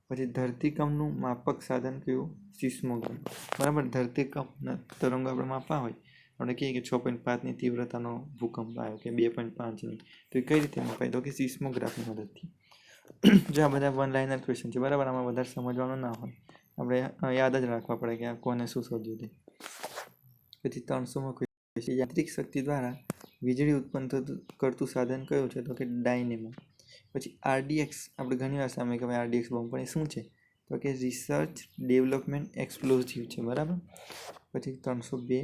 Speaker 1: પછી ધરતીકંપનું માપક સાધન કયું? સિસ્મોગ્રાફ, બરાબર. ધરતીકંપના તરંગો આપણે માપવા હોય આપણે કહીએ કે 6.5ની તીવ્રતાનો ભૂકંપ આવ્યો કે 2.5ની, તો એ કઈ રીતે મપાય તો કે સિસ્મોગ્રાફની મદદથી. જો આ બધા વન લાઇનર ક્વેશ્ચન છે, બરાબર. આમાં વધારે સમજવાનું ના હોય, આપણે યાદ જ રાખવા પડે કે આ કોને શું શોધ્યું તે. પછી 300મો ક્વેશ્ચન, યાંત્રિક શક્તિ દ્વારા વીજળી ઉત્પન્ન કરતું સાધન કયું છે તો કે ડાયનેમો. પછી આરડીએક્સ આપણે ઘણી વાર સામે કે ભાઈ આરડીએક્સ બોમ્બ, પણ એ શું છે તો કે રિસર્ચ ડેવલપમેન્ટ એક્સપ્લોઝિવ છે, બરાબર. પછી 302,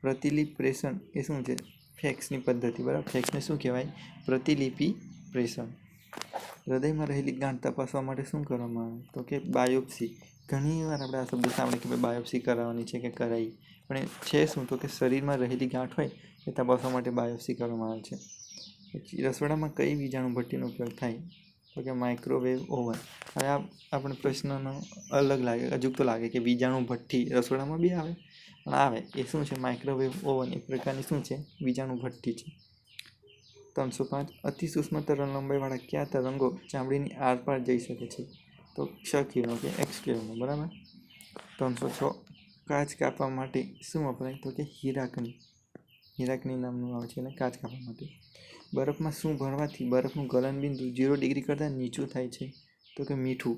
Speaker 1: પ્રતિલિપિ પ્રેષણ એ શું છે? ફેક્સની પદ્ધતિ, બરાબર. ફેક્સને શું કહેવાય? પ્રતિલિપિ પ્રેષણ. હૃદયમાં રહેલી ગાંઠ તપાસવા માટે શું કરવામાં આવે તો કે બાયોપ્સી. ઘણી વાર આપણે આ શબ્દ સાંભળીએ કે ભાઈ બાયોપ્સી કરાવવાની છે કે કરાવી, પણ એ છે શું તો કે શરીરમાં રહેલી ગાંઠ હોય એ તપાસવા માટે બાયોપ્સી કરવામાં આવે છે. પછી રસોડામાં કઈ વીજાણુ ભઠ્ઠીનો ઉપયોગ થાય તો કે માઇક્રોવેવ ઓવન. હવે આ આપણે પ્રશ્નનો અલગ લાગે, અજુગતો લાગે કે વીજાણુ ભઠ્ઠી રસોડામાં બી આવે, પણ આવે. એ શું છે? માઇક્રોવેવ ઓવન એક પ્રકારની શું છે? વીજાણુ ભઠ્ઠી છે. 305, અતિ સૂક્ષ્મ તરંગ લંબાઈવાળા કયા તરંગો ચામડીની આરપાર જઈ શકે છે તો ક્ષ કિરણો કે એક્સ કિરણો, બરાબર. 306, કાચ કાપવા માટે શું વપરાય તો કે હીરાકની નામનું આવે છે અને કાચ કાપવા માટે. બરફમાં શું ભરવાથી બરફનું ગલનબિંદુ 0 ડિગ્રી કરતાં નીચું થાય છે તો કે મીઠું.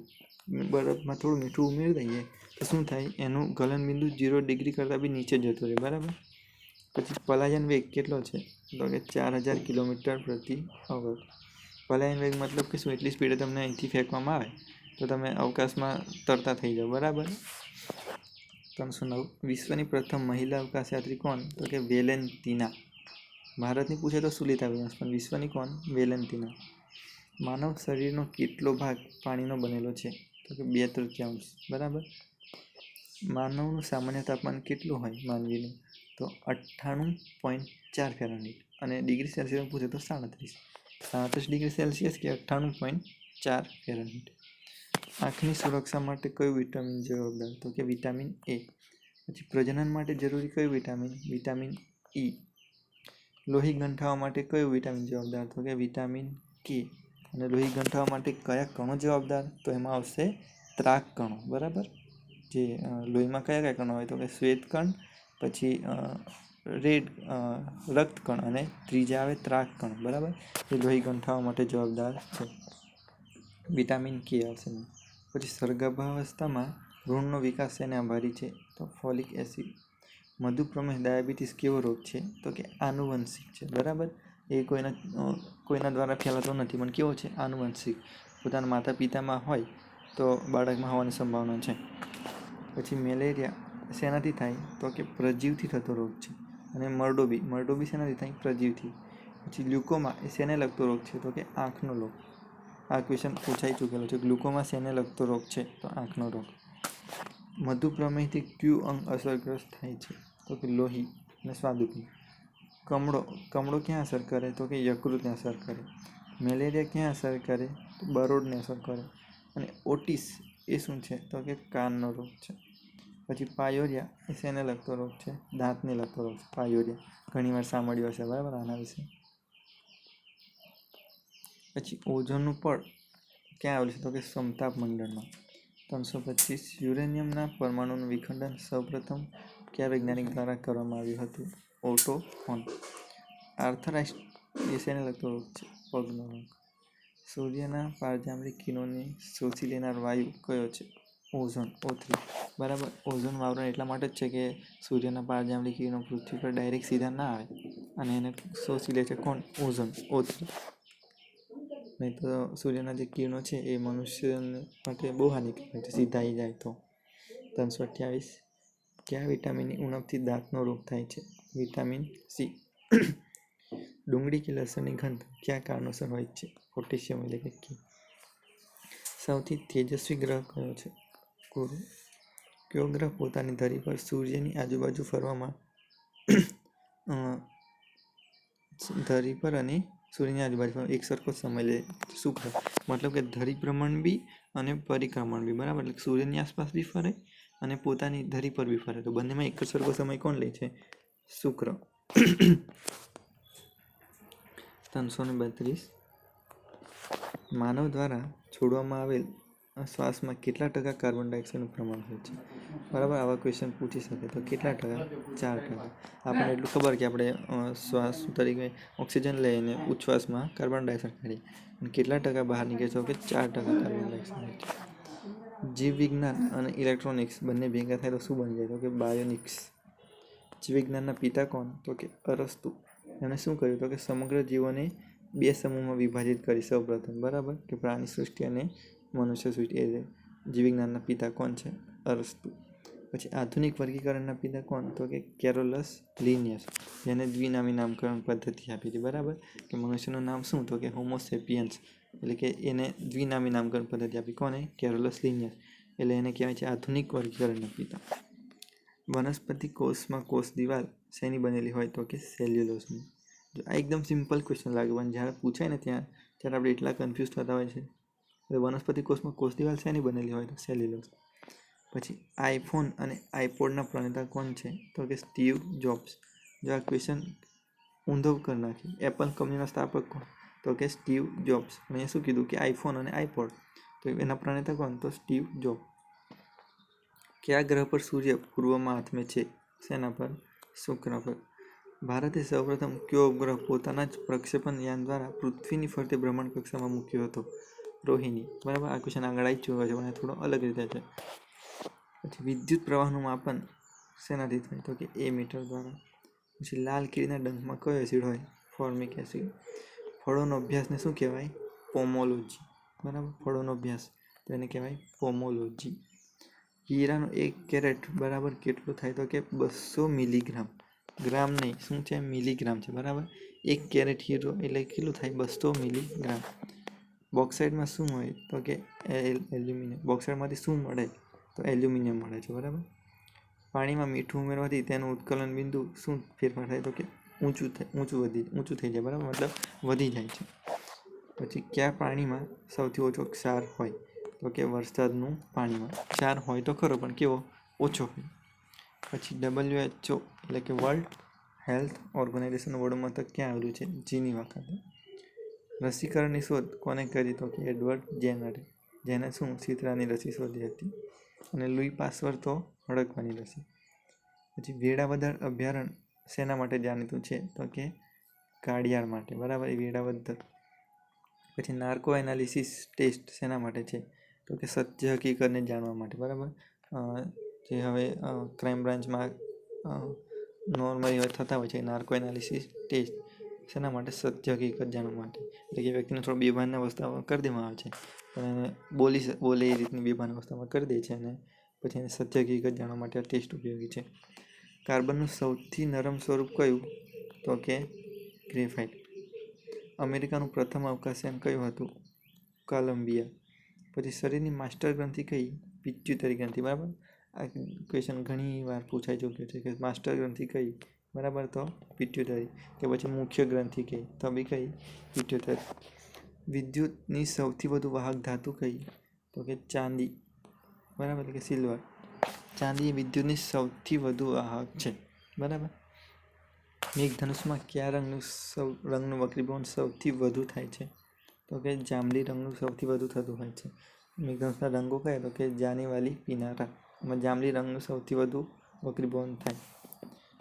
Speaker 1: બરફમાં થોડું મીઠું ઉમેરી દઈએ તો શું થાય? એનું ગલનબિંદુ 0 ડિગ્રી કરતાં બી નીચે જતું રહે, બરાબર. પછી પલાયન વેગ કેટલો છે તો કે 4000 કિલોમીટર પ્રતિ અવર. પલાયન વેગ મતલબ કે શું? એટલી સ્પીડે તમને અહીંથી ફેંકવામાં આવે તો તમે અવકાશમાં તરતા થઈ જાઓ, બરાબર. 309, વિશ્વની પ્રથમ મહિલા અવકાશયાત્રી કોણ તો કે વેલેન્ટિના. ભારતની પૂછે તો સુનિતા વિલિયમ્સ, પણ વિશ્વની કોણ? વેલેન્ટિના. માનવ શરીરનો કેટલો ભાગ પાણીનો બનેલો છે તો કે 2/3, બરાબર. માનવનું સામાન્ય તાપમાન કેટલું હોય માનવીનું તો 98.4 ફેરનહીટ. અને ડિગ્રી સેલ્સિયસ પૂછે તો 37 ડિગ્રી સેલ્સિયસ કે 98.4 ફેરનહીટ. આંખની સુરક્ષા માટે કયું વિટામિન જવાબદાર તો કે વિટામિન એ. પછી પ્રજનન માટે જરૂરી કયું વિટામિન? Vitamin E. લોહી ગંઠાવા માટે કયું વિટામિન જવાબદાર તો કે વિટામિન કે. અને લોહી ગંઠાવા માટે કયા કણો જવાબદાર તો એમાં આવશે ત્રાક કણો, બરાબર. જે લોહીમાં કયા કયા કણો હોય તો કે શ્વેત કણ, પછી રક્તકણ અને ત્રીજા આવે ત્રાક કણ, બરાબર. એ લોહી ગંઠાવા માટે જવાબદાર છે. વિટામિન કે આવશે. પછી સર્ગર્ભાવસ્થામાં ભ્રૂણનો વિકાસ શેને આભારી છે તો ફોલિક એસિડ. મધુપ્રમેહ ડાયાબિટીસ કેવો રોગ છે તો કે આનુવંશિક છે, બરાબર. એ કોઈના દ્વારા ફેલાતો નથી, પણ કેવો છે? આનુવંશિક. પોતાના માતા પિતામાં હોય તો બાળકમાં હોવાની સંભાવના છે. પછી મેલેરિયા શેનાથી થાય? તો કે પ્રજીવથી થતો રોગ છે. અને મરડો બી શેનાથી થાય? પ્રજીવથી. પછી ગ્લુકોમા એ શેને લગતો રોગ છે? તો કે આંખનો રોગ. આ ક્વેશ્ચન પૂછાઈ ચૂકેલો છે. ગ્લુકોમા શેને લગતો રોગ છે? તો આંખનો રોગ. મધુપ્રમેહથી કયું અંગ અસરગ્રસ્ત થાય છે? તો કે લોહી અને સ્વાદુપિંડ. કમળો ક્યાં અસર કરે? તો કે યકૃતને અસર કરે. મેલેરિયા ક્યાં અસર કરે? તો બરોડને અસર કરે. અને ઓટિસ એ શું છે? તો કે કાનનો રોગ છે. પછી પાયોરિયા એ શેને લગતો રોગ છે? દાંતને લગતો રોગ છે પાયોરિયા. ઘણીવાર સાંભળ્યું હશે બરાબર આના વિશે. પછી ઓઝોનનું પડ ક્યાં આવેલું છે? તો કે સમતાપ મંડળમાં. 325 યુરેનિયમના પરમાણુનું વિખંડન સૌપ્રથમ કયા વૈજ્ઞાનિક દ્વારા કરવામાં આવ્યું હતું? ઓટો હોન. આર્થરાઇટિસ એ શેને લગતો રોગ છે? પગનો રોગ. સૂર્યના પારજાંબળી કિરણોને શોષી લેનાર વાયુ કયો છે? Ozone O3. બરાબર. ઓઝોનનું આવરણ એટલા માટે જ છે કે સૂર્યના પારજાંબળી કિરણો પૃથ્વી પર ડાયરેક્ટ સીધા ના આવે અને એને શોષી લે છે કોણ? Ozone O3. નહીં તો સૂર્યના જે કિરણો છે એ મનુષ્ય માટે બહુ હાનિકારક છે સીધા આવી જાય તો. 328 કયા વિટામિનની ઉણપથી દાંતનો રોગ થાય છે? Vitamin C. ડુંગળી કે લસણની ગંધ કયા કારણોસર હોય છે? પોટેશિયમ એટલે કે કે. સૌથી તેજસ્વી ગ્રહ કયો છે? ગુરુ. કયો ગ્રહ પોતાની ધરી પર સૂર્યની આજુબાજુ ફરવામાં ધરી પર અને સૂર્યની આજુબાજુ એક સરખો સમય લે? શુક્ર. મતલબ કે ધરી ભ્રમણ બી અને પરિક્રમણ બી. બરાબર. એટલે સૂર્યની આસપાસ બી ફરે અને પોતાની ધરી પર બી ફરે. તો બંનેમાં એક સરખો સમય કોણ લે છે? શુક્ર. 332 માનવ દ્વારા છોડવામાં આવેલ શ્વાસમાં કેટલા ટકા કાર્બન ડાયોક્સાઇડનું પ્રમાણ હોય છે? બરાબર. આવા ક્વેશ્ચન પૂછી શકે. તો કેટલા ટકા? 4%. આપણને એટલું ખબર કે આપણે શ્વાસ તરીકે ઓક્સિજન લઈને ઉચ્છ્વાસમાં કાર્બન ડાયોક્સાઇડ કાઢીએ. અને કેટલા ટકા બહાર નીકળે છે? કે 4% કાર્બન ડાયોક્સાઇડ. જીવ વિજ્ઞાન અને ઇલેક્ટ્રોનિક્સ બંને ભેગા થાય તો શું બની જાય? તો કે બાયોનિક્સ. જીવ વિજ્ઞાનના પિતા કોણ? તો કે અરસ્તુ. એમણે શું કર્યું? તો કે સમગ્ર જીવોને 2 સમૂહમાં વિભાજિત કરી સૌપ્રથમ. બરાબર. કે પ્રાણી સૃષ્ટિ અને મનુષ્ય સૃષ્ટિ. એ જીવ વિજ્ઞાનના પિતા કોણ છે? અરસ્તુ. પછી આધુનિક વર્ગીકરણના પિતા કોણ? તો કે કેરોલસ લિનિયસ, જેને દ્વિનામી નામકરણ પદ્ધતિ આપી હતી. બરાબર. કે મનુષ્યનું નામ શું? તો કે હોમો સેપિયન્સ. એટલે કે એને દ્વિનામી નામકરણ પદ્ધતિ આપી. કોને? Carolus Linnaeus. એટલે એને કહેવાય છે આધુનિક વર્ગીકરણના પિતા. વનસ્પતિ કોષમાં કોષ દિવાલ શેની બનેલી હોય? તો કે સેલ્યુલોઝની. આ એકદમ સિમ્પલ ક્વેશ્ચન લાગે પણ જ્યારે પૂછાય ને ત્યારે આપણે એટલા કન્ફ્યુઝ થતા હોય છે. વનસ્પતિ કોષમાં કોષ દિવાલ શેની બનેલી હોય? તો સેલ્યુલોઝ. પછી આઈફોન અને આઈપોડના પ્રણેતા કોણ છે? તો કે સ્ટીવ જોબ્સ. જો આ ક્વેશ્ચન ઊંધો કરી નાખી. એપલ કંપનીના સ્થાપક કોણ? તો કે સ્ટીવ જોબ્સ. અહીંયા શું કીધું કે આઈફોન અને આઈપોડ, તો એના પ્રણેતા કોણ? તો સ્ટીવ જોબ. કયા ગ્રહ પર સૂર્ય પૂર્વમાં આથમે છે? શેના પર? શુક્ર પર. ભારતે સૌપ્રથમ કયો ઉપગ્રહ પોતાના જ પ્રક્ષેપણ યાન દ્વારા પૃથ્વીની ફરતે ભ્રમણ કક્ષામાં મૂક્યો હતો? રોહિણી. બરાબર. આ ક્વેશ્ચન આગળ આવી ચૂક્યો છે પણ થોડો અલગ રીતે છે. પછી વિદ્યુત પ્રવાહનું માપન શેનાથી થાય? તો કે એમીટર દ્વારા. પછી લાલ કીડીના ડંખમાં કયો એસિડ હોય? Formic acid. ફળોનો અભ્યાસને શું કહેવાય? પોમોલોજી. બરાબર. ફળોનો અભ્યાસ તો એને કહેવાય પોમોલોજી. હીરાનો 1 કેરેટ બરાબર કેટલું થાય? તો કે 200 મિલીગ્રામ. ગ્રામ નહીં, શું છે? મિલીગ્રામ છે. બરાબર. 1 કેરેટ હીરો એટલે કેટલું થાય? 200 મિલીગ્રામ. બોક્સાઇટમાં શું હોય? તો કે એલ્યુમિનિયમ. બોક્સાઇટમાંથી શું મળે? તો એલ્યુમિનિયમ મળે છે. બરાબર. પાણીમાં મીઠું ઉમેરવાથી તેનું ઉત્કલન બિંદુ શું ફેરફાર થાય? તો કે ઊંચું થઈ જાય. બરાબર. મતલબ વધી જાય છે. પછી કયા પાણીમાં સૌથી ઓછો ક્ષાર હોય? તો કે વરસાદનું પાણીમાં. ક્ષાર હોય તો ખરો પણ કેવો? ઓછો હોય. પછી WHO એટલે કે વર્લ્ડ હેલ્થ ઓર્ગેનાઇઝેશન વડું મથક ક્યાં આવેલું છે? જીનીવા ખાતે. રસીકરણની શોધ કોને કરી? તો કે એડવર્ડ જેનરે. જેને શું? શીતળાની રસી શોધી હતી. અને લુઈ પાસ્ચર તો હડકવાની રસી. પછી વેળાવદર અભયારણ્ય શેના માટે જાણીતું છે? તો કે ઘડિયાળ માટે. બરાબર. એ વેળાવદર. પછી નાર્કો એનાલિસિસ ટેસ્ટ શેના માટે છે? તો કે સત્ય હકીકતને જાણવા માટે. બરાબર. જે હવે ક્રાઇમ બ્રાન્ચમાં નોર્મલી થતા હોય છે નાર્કો એનાલિસિસ ટેસ્ટ શેના માટે? સત્ય હકીકત જાણવા માટે. એટલે કે વ્યક્તિને થોડો બેભાનની અવસ્થામાં કરી દેવામાં આવે છે, પણ એને બોલે એ રીતની બેભાન અવસ્થામાં કરી દે છે, અને પછી એને સત્ય હકીકત જાણવા માટે આ ટેસ્ટ ઉપયોગી છે. કાર્બનનું સૌથી નરમ સ્વરૂપ કયું? તો કે ગ્રેફાઇટ. અમેરિકાનું પ્રથમ અવકાશયાન કયું હતું? કોલંબિયા. પછી શરીરની માસ્ટર ગ્રંથિ કઈ? પિટ્યુટરી ગ્રંથિ. બરાબર, આ ક્વેશ્ચન ઘણી વાર પૂછાઈ ચૂક્યો છે કે માસ્ટર ગ્રંથિ કઈ? બરાબર, તો પિટ્યુટરી. કે પછી મુખ્ય ગ્રંથિ કઈ? તો બી કઈ? પિટ્યુટરી. વિદ્યુતની સૌથી વધુ વાહક ધાતુ કઈ? તો કે ચાંદી. બરાબર, એટલે કે સિલ્વર. ચાંદી એ વિદ્યુતની સૌથી વધુ વાહક છે. બરાબર. મેઘધનુષમાં કયા રંગનું વક્રીભવન સૌથી વધુ થાય છે? તો કે જાંબલી રંગનું સૌથી વધુ થતું હોય છે. મેઘધનુષના રંગો કયા? તો કે જાનેવાલી, પીનારા. એમાં જાંબલી રંગનું સૌથી વધુ વક્રીભવન થાય.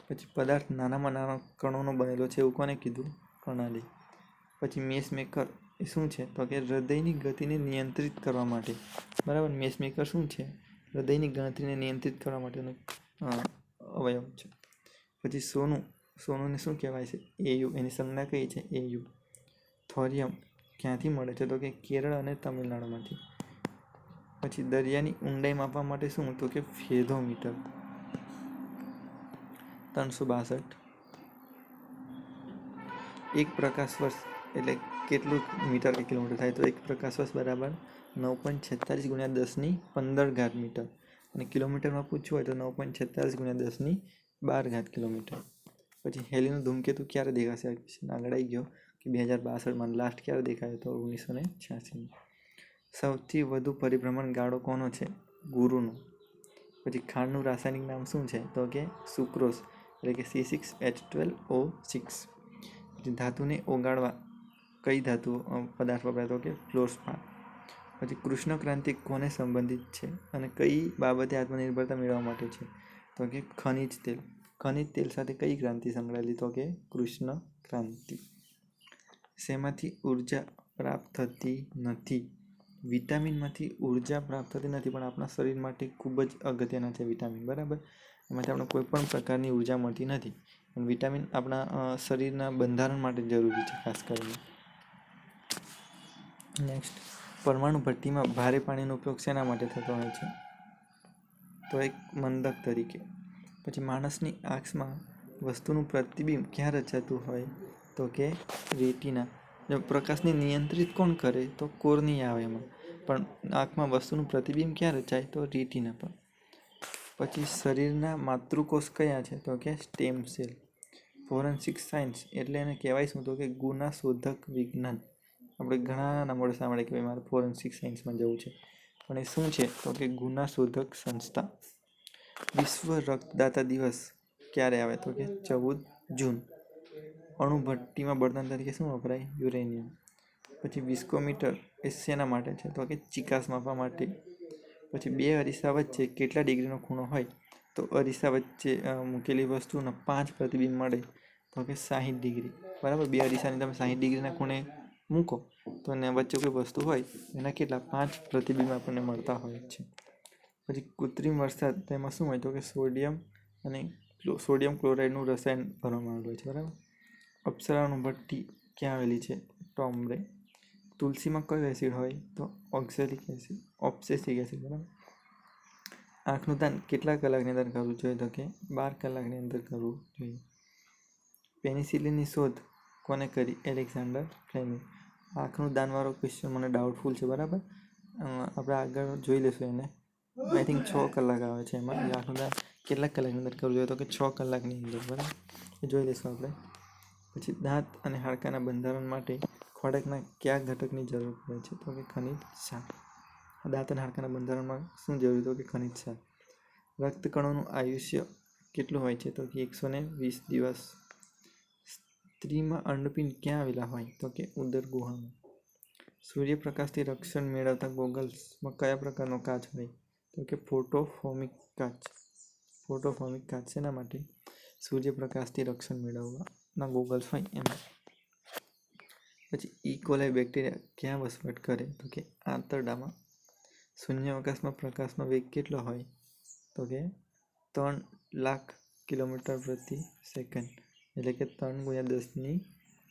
Speaker 1: પછી પદાર્થ નાનામાં નાના કણોનો બનેલો છે એવું કોને કીધું? કર્ણાલે. પછી મેસમેકર એ શું છે? તો કે હૃદયની ગતિને નિયંત્રિત કરવા માટે. બરાબર, મેસમેકર શું છે? હૃદયની ગતિને નિયંત્રિત કરવા માટેનો અવયવ છે. પછી સોનુને શું કહેવાય છે? એયુ. એની સંજ્ઞા કઈ છે? એયુ. થોરિયમ ક્યાંથી મળે છે? તો કે કેરળ અને તમિલનાડુમાંથી. પછી દરિયાની ઊંડાઈ માપવા માટે શું? તો કે ફેથોમીટર. 362. એક પ્રકાશ વર્ષ એટલે કેટલું મીટર કે કિલોમીટર થાય? તો એક પ્રકાશ વર્ષ બરાબર 9.46 × 10⁻15 મીટર. અને કિલોમીટરમાં પૂછવું હોય તો 9.46 × 10⁻12 કિલોમીટર. પછી હેલીનો ધૂમકેતુ ક્યારે દેખાશે? આગળ આવી ગયો કે 2062માં. લાસ્ટ ક્યારે દેખાયો? તો 1986. સૌથી વધુ પરિભ્રમણ ગાળો કોનો છે? ગુરુનો. પછી ખાંડનું રાસાયણિક નામ શું છે? તો કે સુક્રોઝ, એટલે કે C6H12O6. પછી ધાતુને ઓગાળવા કઈ ધાતુ પદાર્થ વપરાય? તો કે ફ્લોરસ્પાર. પછી કૃષ્ણ ક્રાંતિ કોને સંબંધિત છે અને કઈ બાબતે આત્મનિર્ભરતા મેળવવા માટે છે? તો કે ખનિજ તેલ. ખનિજ તેલ સાથે કઈ ક્રાંતિ સંકળાયેલી? તો કે કૃષ્ણ ક્રાંતિ. શેમાંથી ઉર્જા પ્રાપ્ત થતી નથી? વિટામિનમાંથી ઉર્જા પ્રાપ્ત થતી નથી, પણ આપણા શરીર માટે ખૂબ જ અગત્યના છે વિટામિન. બરાબર, એમાંથી આપણે કોઈ પણ પ્રકારની ઉર્જા મળતી નથી. પણ વિટામિન આપણા શરીરના બંધારણ માટે જરૂરી છે ખાસ કરીને. નેક્સ્ટ, પરમાણુ ભઠ્ઠીમાં ભારે પાણીનો ઉપયોગ શેના માટે થતો હોય છે? તો એક મંદક તરીકે. પછી માણસની આંખમાં વસ્તુનું પ્રતિબિંબ ક્યાં રચાતું હોય? તો કે રેટિના. જો પ્રકાશને નિયંત્રિત કોણ કરે? તો કોર્નિયા આવે એમાં. પણ આંખમાં વસ્તુનું પ્રતિબિંબ ક્યાં રચાય? તો રેટિના પર. પછી શરીરના માતૃકોષ કયા છે? તો કે સ્ટેમ સેલ. ફોરેન્સિક સાયન્સ એટલે એને કહેવાય શું? તો કે ગુનાશોધક વિજ્ઞાન. આપણે ઘણા નામ વડે સાંભળે કે ભાઈ મારે ફોરેન્સિક સાયન્સમાં જવું છે, પણ એ શું છે? તો કે ગુનાશોધક સંસ્થા. વિશ્વ રક્તદાતા દિવસ ક્યારે આવે? તો કે 14 જૂન. અણુ ભઠ્ઠીમાં બળતણ તરીકે શું વપરાય? યુરેનિયમ. પછી વિસ્કોમીટર એ શેના માટે છે? તો કે ચિકાસ માપવા માટે. પછી બે અરીસા વચ્ચે કેટલા ડિગ્રીનો ખૂણો હોય તો અરીસા વચ્ચે મૂકેલી વસ્તુના 5 પ્રતિબિંબ મળે? તો કે 60 ડિગ્રી. બરાબર, બે અરીસાને તમે 60 ડિગ્રીના ખૂણે મૂકો તો એને વચ્ચે કોઈ વસ્તુ હોય એના કેટલા? 5 પ્રતિબિંબ આપણને મળતા હોય છે. પછી કૃત્રિમ વરસાદ, તેમાં શું હોય? તો કે સોડિયમ ક્લોરાઇડનું રસાયણ ભરવામાં આવેલું હોય છે. બરાબર. અપ્સરાનું ભઠ્ઠી ક્યાં આવેલી છે? ટોમ્બે. તુલસીમાં કયો એસિડ હોય? તો ઓક્ઝેલિક એસિડ, ઓબ્સેસિક એસિડ. બરાબર. આંખનું દાન કેટલા કલાકની અંદર કરવું જોઈએ? તો કે 12 કલાકની અંદર કરવું જોઈએ. પેનિસિલિનની શોધ કોને કરી? Alexander Fleming. આંખનું દાનવાળો ક્વેશ્ચન મને ડાઉટફુલ છે. બરાબર, આપણે આગળ જોઈ લઈશું એને. આઈ થિંક 6 કલાક આવે છે એમાં. આંખનું દાન કેટલા કલાકની અંદર કરવું જોઈએ? તો કે 6 કલાકની અંદર. બરાબર, એ જોઈ લઈશું આપણે. પછી દાંત અને હાડકાના બંધારણ માટે ખોરાકના કયા ઘટકની જરૂર પડે છે? તો કે ખનિજ સાર. દાંત અને હાડકાના બંધારણમાં શું જરૂરી? તો કે ખનિજ સાર. રક્તકણોનું આયુષ્ય કેટલું હોય છે? તો કે 120 દિવસ. સ્ત્રીમાં અંડપિંડ ક્યાં આવેલા હોય? તો કે ઉદર ગુહામાં. સૂર્યપ્રકાશથી રક્ષણ મેળવતા ગોગલ્સમાં કયા પ્રકારનો કાચ હોય? તો કે ફોટોફોમિક કાચ. ફોટોફોમિક કાચ શેના માટે? સૂર્યપ્રકાશથી રક્ષણ મેળવવાના ગોગલ્સ હોય એમાં. પછી ઇકોલાઈ બેક્ટેરિયા ક્યાં વસવાટ કરે? તો કે આંતરડામાં. શૂન્યાવકાશમાં પ્રકાશનો વેગ કેટલો હોય? તો કે 3 લાખ કિલોમીટર પ્રતિ સેકન્ડ, એટલે કે 3 × 10⁵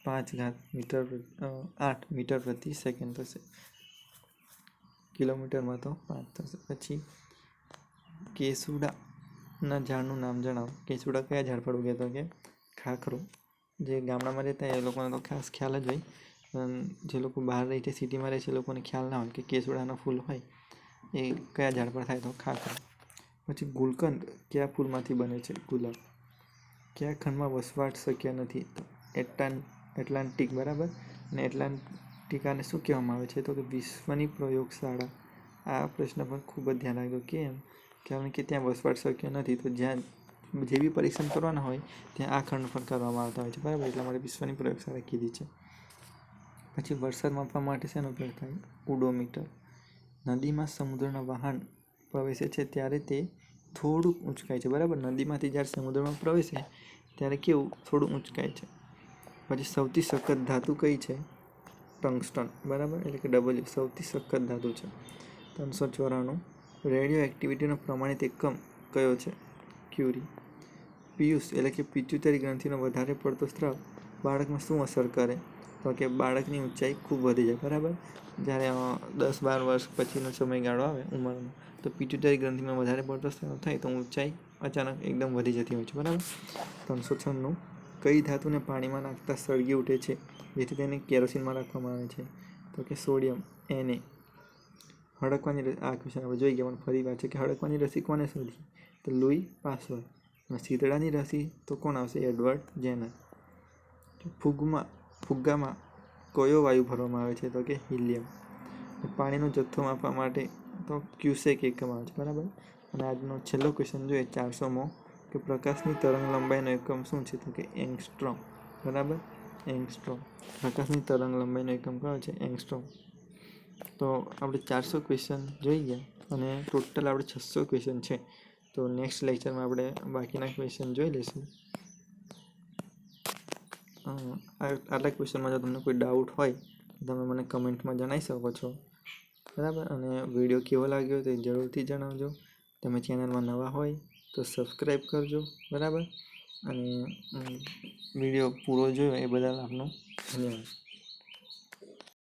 Speaker 1: 8 મીટર પ્રતિ સેકન્ડ થશે. કિલોમીટરમાં તો 5 થશે. પછી કેસુડાના ઝાડનું નામ જણાવો. કેસુડા કયા ઝાડ પર ઉગે? તો કે ખાખરો. જે ગામડામાં રહેતા એ લોકોને તો ખાસ ખ્યાલ જ હોય, પણ જે લોકો બહાર રહે છે, સિટીમાં રહે છે, એ લોકોને ખ્યાલ ના હોય કે કેસુડાનો ફૂલ હોય એ કયા ઝાડ પર થાય. તો ખાખરો. પછી ગુલકંદ કયા ફૂલમાંથી બને છે? ગુલાબ. કયા ખંડમાં વસવાટ શક્ય નથી? તો એટલાન્ટિક. બરાબર. અને એટલાન્ટિકાને શું કહેવામાં આવે છે? તો કે વિશ્વની પ્રયોગશાળા. આ પ્રશ્ન પર ખૂબ જ ધ્યાન રાખજો. કેમ? કારણ કે ત્યાં વસવાટ શક્ય નથી, તો જ્યાં જે બી પરીક્ષણ કરવાના હોય ત્યાં આ ખંડ પર કરવામાં આવતા હોય છે. બરાબર. એટલા માટે વિશ્વની પ્રયોગશાળા કીધી છે. પછી વરસાદ માપવા માટે શેનો ઉપયોગ થાય? ઓડોમીટર. નદીમાં સમુદ્રના વહાણ પ્રવેશે છે ત્યારે તે થોડુંક ઊંચકાય છે. બરાબર. નદીમાંથી જ્યારે સમુદ્રમાં પ્રવેશે ત્યારે કેવું? થોડું ઊંચકાય છે. પછી સૌથી સખત ધાતુ કઈ છે? ટંગસ્ટન. બરાબર. એટલે કે W સૌથી સખત ધાતુ છે. 394. રેડિયો એક્ટિવિટીનો પ્રમાણિત એકમ કયો છે? ક્યુરી. પિયુષ એટલે કે પિત્યુટરી ગ્રંથિનો વધારે પડતો સ્ત્રાવ બાળકમાં શું અસર કરે? તો કે બાળકની ઊંચાઈ ખૂબ વધી જાય. બરાબર. જ્યારે 10-12 વર્ષ પછીનો સમયગાળો આવે ઉંમરનો, તો પિટ્યુટરી ગ્રંથિમાં વધારે પડતો સ્ત્રાવ થાય તો ઊંચાઈ અચાનક એકદમ વધી જતી હોય છે. બરાબર. 396. કઈ ધાતુને પાણીમાં નાખતા સળગી ઉઠે છે જેથી તેને કેરોસીનમાં રાખવામાં આવે છે? તો કે સોડિયમ Na. હડકવાની રસી. આ ક્વેશ્ચન આપણે જોઈ ગયા, પણ ફરી વાત છે કે હડકવાની રસી કોને શોધી? તો લુઈ પાસ્ચર. શીતળાની રસી તો કોણ આવશે? Edward Zener. ફુગ્ગામાં કયો વાયુ ભરવામાં આવે છે? તો કે હિલિયમ. પાણીનો જથ્થો માપવા માટે તો ક્યુસેક એકમ આવે છે. બરાબર. અને આજનો છેલ્લો ક્વેશ્ચન જોઈએ 400મો, કે પ્રકાશની તરંગ લંબાઈનો એકમ શું છે? તો કે એંગસ્ટ્રોમ. બરાબર. એંગસ્ટ્રોમ. પ્રકાશની તરંગ લંબાઈનો એકમ કયો છે? એંગસ્ટ્રોમ. તો આપણે 400 ક્વેશ્ચન જોઈ ગયા અને ટોટલ આપણે 600 ક્વેશ્ચન છે. તો નેક્સ્ટ લેક્ચરમાં આપણે બાકીના ક્વેશ્ચન જોઈ લઈશું. આટલા ક્વેશ્ચનમાં જો તમને કોઈ ડાઉટ હોય તો તમે મને કમેન્ટમાં જણાવી શકો છો. બરાબર. અને વિડીયો કેવો લાગ્યો તે જરૂરથી જણાવજો. તમે ચેનલમાં નવા હોય તો સબસ્ક્રાઈબ કરજો. બરાબર. અને વિડીયો પૂરો જોયો એ બદલ આપનો ધન્યવાદ.